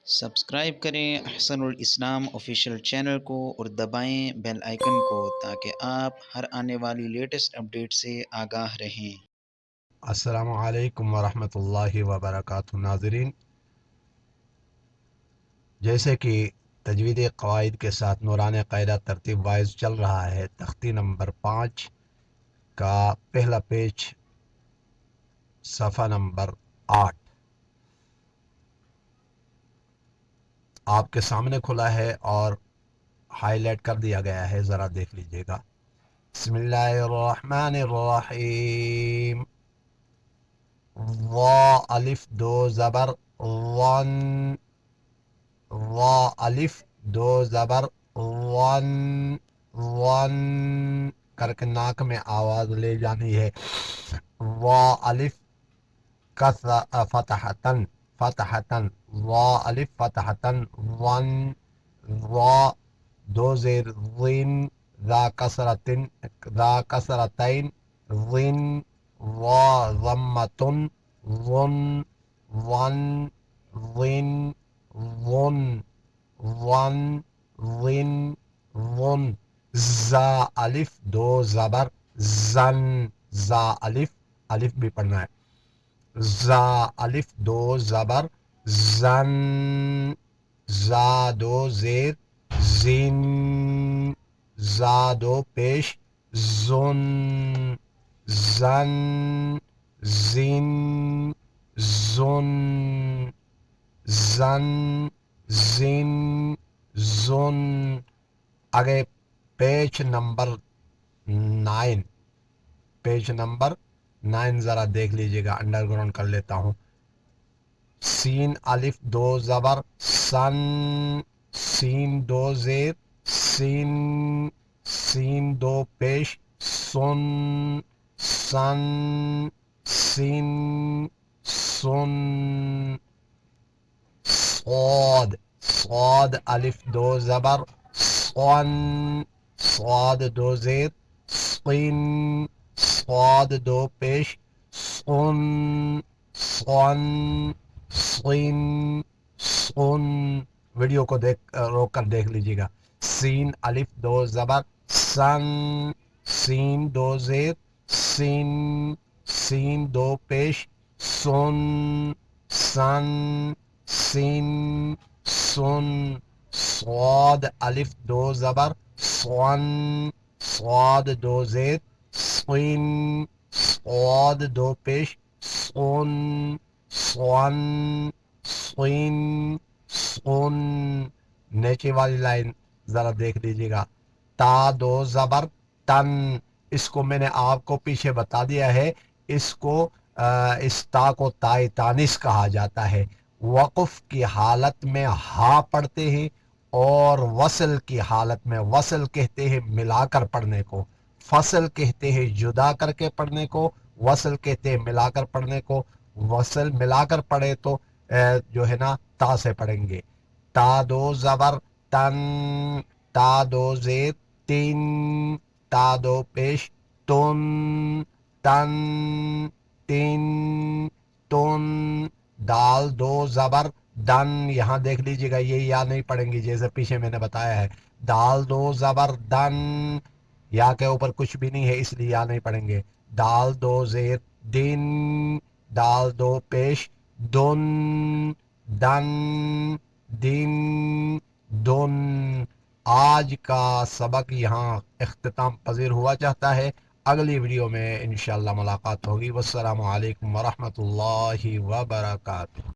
Subscribe کریں احسن الاسلام official channel کو اور دبائیں بیل آئیکن کو تاکہ آپ ہر آنے والی لیٹسٹ اپڈیٹ سے آگاہ رہیں۔ السلام علیکم ورحمۃ اللہ وبرکاتہ۔ ناظرین، جیسے کہ تجوید قواعد کے ساتھ نورانی قاعدہ ترتیب وائز چل رہا ہے، تختی نمبر 5 کا پہلا پیج، صفحہ نمبر 8 آپ کے سامنے کھلا ہے اور ہائی لائٹ کر دیا گیا ہے، ذرا دیکھ لیجئے گا۔ بسم اللہ الرحمن الرحیم۔ وا الف دو زبر ون، وا الف دو زبر ون، ون کر کے ناک میں آواز لے جانی ہے۔ وا الف فتحتن، فتحتن، وا الف فتحتن ون، وا دو زیر ضین، ذا کسرتن، ذا کسرتین ضین، وا ضمتن ون، ون ضین ون، ون ضین ون، زا الف دو زبر زن، زا الف، الف بھی پڑھنا ہے، زا الف دو زبر زن، زا دو زیر زین، زا دو پیش زن، زن زین زن، زن زین زن۔ آگے پیج نمبر 9، پیج نمبر 9 ذرا دیکھ لیجئے گا، انڈر گراؤنڈ کر لیتا ہوں۔ سین الف دو زبر سن، سین دو زیر سین، سین دو پیش سن، سن سین سن۔ صاد، صاد الف دو زبر صن، صاد دو زیر صین، صاد دو پیش صن، صن صین صن۔ ویڈیو کو روک کر دیکھ لیجیے گا۔ سین الف دو زبر سن، سین دو زیر سین، سین دو پیش سن، سن سین سن۔ صاد الف دو زبر صن، صاد دو زیر صین، صاد دو پیش صن، صن صین صن۔ نیچے والی لائن ذرا دیکھ لیجیے گا۔ تا دو زبر تن، اس کو میں نے آپ کو پیچھے بتا دیا ہے، اس کو اس تا کو تائے تانیس کہا جاتا ہے۔ وقف کی حالت میں ہا پڑھتے ہیں اور وصل کی حالت میں وصل کہتے ہیں ملا کر پڑھنے کو، فصل کہتے ہیں جدا کر کے پڑھنے کو، وصل کہتے ہیں ملا کر پڑھنے کو۔ وصل ملا کر پڑھے تو جو ہے نا تا سے پڑھیں گے۔ تا دو زبر تن، تا دو زیر تین، تا دو پیش تن، تن تین تن۔ دال دو زبر دن، یہاں دیکھ لیجیے گا، یہ یا نہیں پڑھیں گی جیسے پیچھے میں نے بتایا ہے۔ دال دو زبر دن، یا کے اوپر کچھ بھی نہیں ہے اس لیے یا نہیں پڑھیں گے۔ دال دو زیر دن، دال دو پیش دن، دن دن دن۔ آج کا سبق یہاں اختتام پذیر ہوا چاہتا ہے، اگلی ویڈیو میں انشاءاللہ ملاقات ہوگی۔ والسلام علیکم ورحمۃ اللہ وبرکاتہ۔